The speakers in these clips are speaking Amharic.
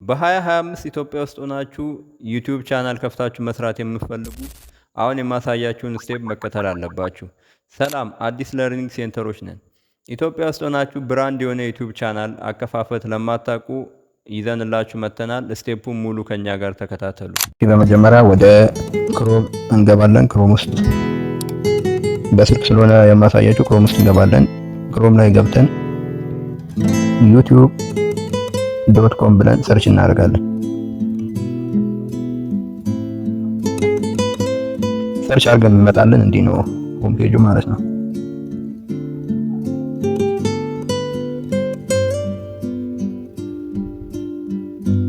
በ2025 ኢትዮጵያ ውስጥ ሆናችሁ ዩቲዩብ ቻናል ከፍታችሁ መስራት የምትፈልጉ አሁን የማሳያችሁን ስቴፕ መከተል አለባችሁ። ሰላም፣ አዲስ ለርኒንግ ሴንተሮች ነን። ኢትዮጵያ ውስጥ ሆናችሁ ብራንድ የሆነ ዩቲዩብ ቻናል አከፋፈት ለማታውቁ ይዘንላችሁ መጥተናል። ስቴፑን ሙሉ ከኛ ጋር ተከታተሉ። በመጀመሪያ ወደ ክሮም እንገባለን። ክሮም ውስጥ በስልክ ስለሆነ የማሳያችሁ ክሮም ውስጥ እንገባለን። ክሮም ላይ ገብተን youtube.com ብለን ሰርች እናደርጋለን። ሰርች አድርገን እንመጣለን። እንዲህ ነው ሆም ፔጁ ማለት ነው።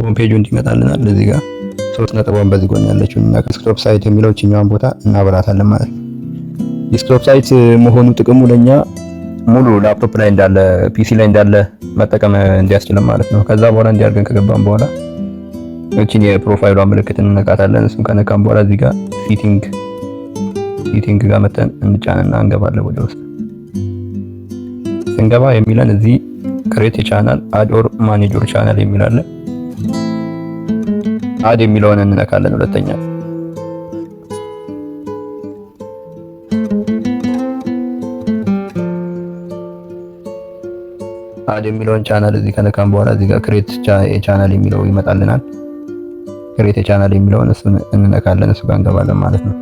ሆም ፔጁ እንዲመጣልናል እዚህ ጋር ሶስት ነጥቧን በዚህ ጎን ያለችው እና ዲስክቶፕ ሳይት የሚለው እኛዋን ቦታ እናበራታለን ማለት ነው። ዲስክቶፕ ሳይት መሆኑ ጥቅሙ ለኛ ሙሉ ላፕቶፕ ላይ እንዳለ ፒሲ ላይ እንዳለ መጠቀም እንዲያስችልን ማለት ነው። ከዛ በኋላ እንዲያርገን ከገባን በኋላ እቺን የፕሮፋይሏ ምልክት እንነካታለን። እሱን ከነካን በኋላ እዚህ ጋር ሴቲንግ ጋር መተን እንጫንና እንገባለን ወደ ውስጥ። ስንገባ የሚለን እዚህ ክሬት ቻናል አድ ኦር ማኔጅ ዮር ቻናል የሚላለ አድ የሚለውን እንነካለን። ሁለተኛ አድ የሚለውን ቻናል እዚህ ከነካን በኋላ እዚህ ጋር ክሬት ቻናል የሚለው ይመጣልናል። ክሬት ቻናል የሚለውን እሱን እንነካለን። እሱ ጋር እንገባለን ማለት ነው።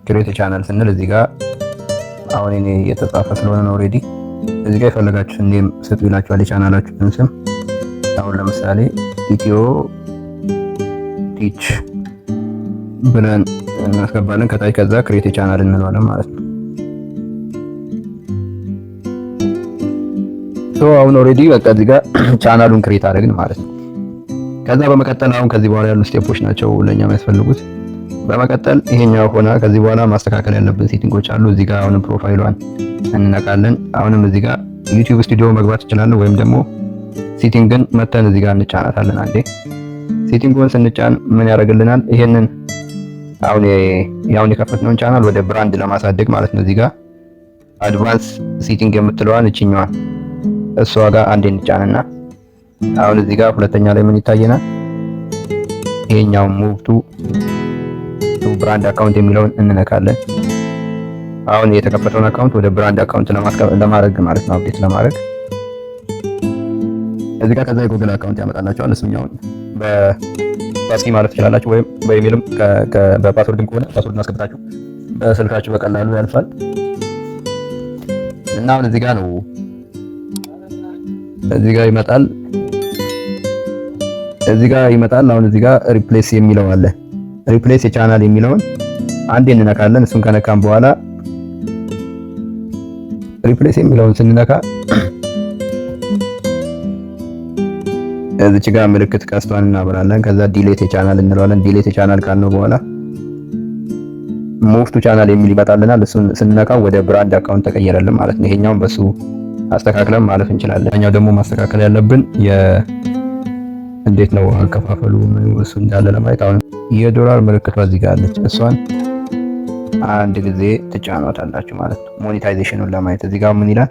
ክሬት ቻናል ስንል እዚህ ጋር አሁን እኔ የተጻፈ ስለሆነ ነው ኦሬዲ እዚህ ጋር የፈለጋችሁትን ኔም ስጡ ይላችኋል። የቻናላችሁን ስም አሁን ለምሳሌ ኢትዮ ቲች ብለን እናስገባለን ከታች። ከዛ ክሬት ቻናል እንለዋለን ማለት ነው። አሁን ኦሬዲ በቃ እዚህ ጋር ቻናሉን ክሬት አደረግን ማለት ነው። ከዛ በመቀጠል አሁን ከዚህ በኋላ ያሉ ስቴፖች ናቸው ለኛ የሚያስፈልጉት። በመቀጠል ይሄኛው ሆና ከዚህ በኋላ ማስተካከል ያለብን ሴቲንጎች አሉ። እዚህ ጋር አሁንም ፕሮፋይሏን እንነካለን። አሁንም እዚህ ጋር ዩቲዩብ ስቱዲዮ መግባት እንችላለን ወይም ደግሞ ሴቲንግን መተን እዚህ ጋር እንጫናታለን። አንዴ ሴቲንጉን ስንጫን ምን ያደርግልናል? ይሄንን አሁን የከፈትነውን ቻናል ወደ ብራንድ ለማሳደግ ማለት ነው። እዚህ ጋር አድቫንስ ሴቲንግ የምትለዋን እቺኛዋን እሷ ጋር አንዴ እንጫንና አሁን እዚህ ጋር ሁለተኛ ላይ ምን ይታየናል? ይሄኛው ሙቭ ቱ ብራንድ አካውንት የሚለውን እንነካለን። አሁን የተከፈተውን አካውንት ወደ ብራንድ አካውንት ለማድረግ ማለት ነው፣ አፕዴት ለማድረግ እዚህ ጋር ከዛ የጉግል አካውንት ያመጣላችኋል። እሱኛውን በፓስኪ ማለት ትችላላችሁ ወይም በኢሜልም በፓስወርድም ከሆነ ፓስወርድን አስገብታችሁ በስልካችሁ በቀላሉ ያልፋል። እና አሁን እዚህ ጋር ነው እዚህ ጋር ይመጣል። አሁን እዚህ ጋር ሪፕሌስ የሚለው አለ። ሪፕሌስ የቻናል የሚለውን አንዴ እንነካለን። እሱን ከነካን በኋላ ሪፕሌስ የሚለውን ስንነካ እዚች ጋር ምልክት ቀስቷን እናበራለን። ከዛ ዲሌት የቻናል እንለዋለን። ዲሌት የቻናል ካልነው በኋላ ሙቭ ቱ ቻናል የሚል ይመጣልናል። እሱን ስንነካው ወደ ብራንድ አካውንት ተቀየረልን ማለት ነው። ይሄኛውን በሱ አስተካክለን ማለፍ እንችላለን። እኛው ደግሞ ማስተካከል ያለብን እንዴት ነው አከፋፈሉ እሱ እንዳለ ለማየት አሁን የዶላር ምልክቷ እዚህ ጋር አለች። እሷን አንድ ጊዜ ትጫኗታላችሁ ማለት ነው። ሞኔታይዜሽኑን ለማየት እዚህ ጋር ምን ይላል?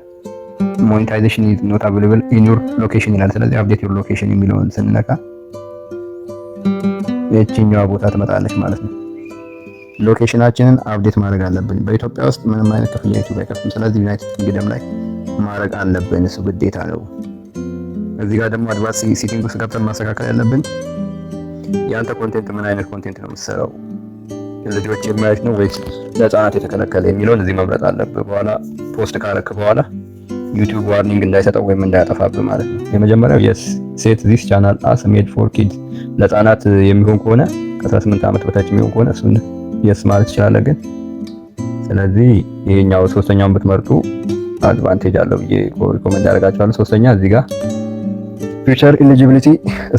ሞኔታይዜሽን ኢዝ ኖት አቬሌብል ኢን ዩር ሎኬሽን ይላል። ስለዚህ አፕዴት ዩር ሎኬሽን የሚለውን ስንነካ የትኛዋ ቦታ ትመጣለች ማለት ነው። ሎኬሽናችንን አፕዴት ማድረግ አለብን። በኢትዮጵያ ውስጥ ምንም አይነት ክፍያ ዩቲዩብ አይከፍልም። ስለዚህ ዩናይትድ ኪንግደም ላይ ማድረግ አለብን፣ እሱ ግዴታ ነው። እዚህ ጋር ደግሞ አድቫንስ ሴቲንግ ውስጥ ገብተን ማስተካከል ያለብን ያንተ ኮንቴንት ምን አይነት ኮንቴንት ነው የምትሰራው፣ ልጆች የማያዩት ነው ወይስ ለህፃናት የተከለከለ የሚለውን እዚህ መምረጥ አለብህ። በኋላ ፖስት ካረክ በኋላ ዩቲዩብ ዋርኒንግ እንዳይሰጠው ወይም እንዳያጠፋብህ ማለት ነው። የመጀመሪያው የስ ሴት ዚስ ቻናል አስ ሜድ ፎር ኪድስ፣ ለህፃናት የሚሆን ከሆነ ከ18 ዓመት በታች የሚሆን ከሆነ እሱን የስ ማለት ትችላለህ። ግን ስለዚህ ይሄኛው ሶስተኛውን ብትመርጡ አድቫንቴጅ አለው ብዬ ሪኮመንድ አደርጋችኋለሁ። ሶስተኛ እዚህ ጋር ፊቸር ኤሊጂቢሊቲ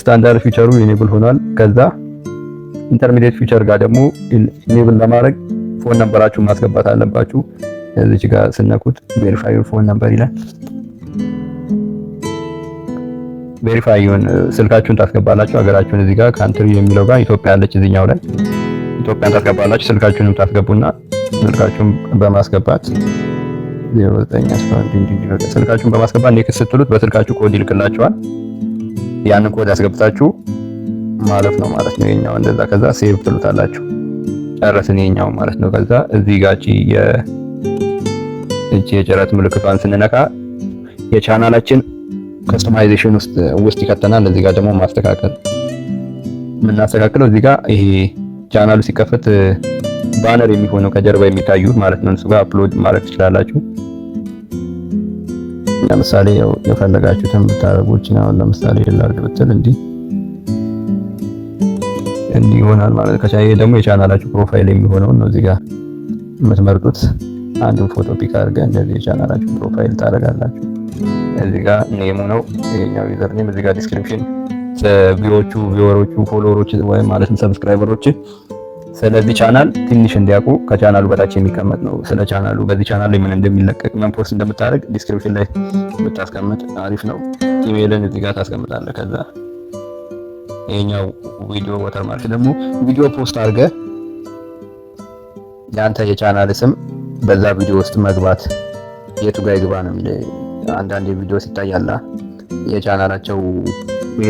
ስታንዳርድ ፊቸሩ ኢኔብል ሆኗል። ከዛ ኢንተርሚዲየት ፊቸር ጋር ደግሞ ኢኔብል ለማድረግ ፎን ነምበራችሁን ማስገባት አለባችሁ። እዚህ ጋር ስነኩት ቬሪፋይ ዩር ፎን ነምበር ይላል። ቬሪፋይ ይሁን ስልካችሁን ታስገባላችሁ። ሀገራችሁን እዚህ ጋር ካንትሪ የሚለው ጋር ኢትዮጵያ አለች። እዚህኛው ላይ ኢትዮጵያን ታስገባላችሁ። ስልካችሁንም ታስገቡና ስልካችሁን በማስገባት 0911 ስልካችሁን በማስገባት ኔክስት ስትሉት በስልካችሁ ኮድ ይልክላችኋል። ያንን ኮድ አስገብታችሁ ማለፍ ነው ማለት ነው። የኛው እንደዛ ከዛ ሴቭ ትሉታላችሁ። ጨረስን የኛው ማለት ነው። ከዛ እዚህ ጋር የጭረት ምልክቷን ስንነካ የቻናላችን ከስተማይዜሽን ውስጥ ይከተናል። እዚህ ጋር ደግሞ ማስተካከል የምናስተካክለው እዚህ ጋር ይሄ ቻናሉ ሲከፈት ባነር የሚሆነው ከጀርባ የሚታዩት ማለት ነው። እሱ ጋር አፕሎድ ማድረግ ትችላላችሁ። ለምሳሌ ያው የፈለጋችሁትን ብታረጉት ነው። ለምሳሌ ይላል ብትል እንዲህ ይሆናል ማለት ከቻይ ደግሞ የቻናላችሁ ፕሮፋይል የሚሆነው ነው። እዚህ ጋር የምትመርጡት አንዱን ፎቶ ፒክ አድርገን እንደዚህ የቻናላችሁ ፕሮፋይል ታደርጋላችሁ። እዚህ ጋር ኔሙ ነው የኛው ዩዘር ኔም። እዚህ ጋር ዲስክሪፕሽን ቪወሮቹ ፎሎወሮች ወይም ማለት ሰብስክራይበሮች ስለዚህ ቻናል ትንሽ እንዲያውቁ ከቻናሉ በታች የሚቀመጥ ነው። ስለ ቻናሉ በዚህ ቻናል ላይ ምን እንደሚለቀቅ ምን ፖስት እንደምታደርግ ዲስክሪፕሽን ላይ ብታስቀምጥ አሪፍ ነው። ኢሜይልን እዚህ ጋር ታስቀምጣለህ። ከዛ የኛው ቪዲዮ ወተርማርክ ደግሞ ቪዲዮ ፖስት አድርገህ ያንተ የቻናል ስም በዛ ቪዲዮ ውስጥ መግባት የቱ ጋር ይግባ ነው የሚለው። አንዳንድ ቪዲዮ ሲታያላ የቻናላቸው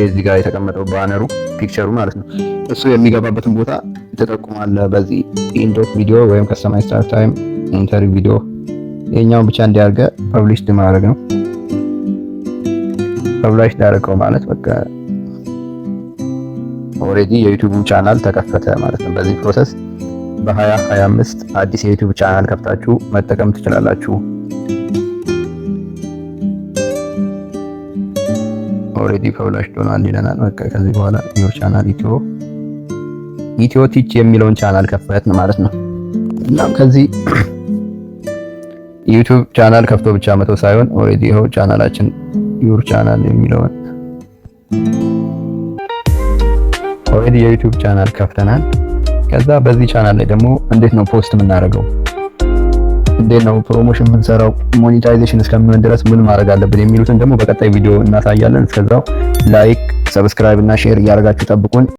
እዚህ ጋር የተቀመጠው ባነሩ ፒክቸሩ ማለት ነው። እሱ የሚገባበትን ቦታ ትጠቁማለህ። በዚህ ኢንድ ኦፍ ቪዲዮ ወይም ከስተማይዝ ስታርት ታይም ኢንተር ቪዲዮ የኛውን ብቻ እንዲያርገ ፐብሊሽ ማድረግ ነው። ፐብሊሽ ዳረከው ማለት በቃ ኦሬዲ የዩቲዩብ ቻናል ተከፈተ ማለት ነው። በዚህ ፕሮሰስ በ2025 አዲስ የዩቲዩብ ቻናል ከፍታችሁ መጠቀም ትችላላችሁ። ኦሬዲ ፐብሊሽ ሆኗል ይለናል። በቃ ከዚህ በኋላ ዩር ቻናል ኢትዮ ቲች የሚለውን ቻናል ከፈትን ማለት ነው። እናም ከዚህ ዩቲዩብ ቻናል ከፍቶ ብቻ መተው ሳይሆን ኦሬዲ ይኸው ቻናላችን ዩር ቻናል የሚለውን ኦሬዲ የዩቲዩብ ቻናል ከፍተናል። ከዛ በዚህ ቻናል ላይ ደግሞ እንዴት ነው ፖስት የምናደርገው፣ እንዴት ነው ፕሮሞሽን የምንሰራው፣ ሞኔታይዜሽን እስከሚሆን ድረስ ምን ማድረግ አለብን የሚሉትን ደግሞ በቀጣይ ቪዲዮ እናሳያለን። እስከዛው ላይክ፣ ሰብስክራይብ እና ሼር እያደረጋችሁ ጠብቁን።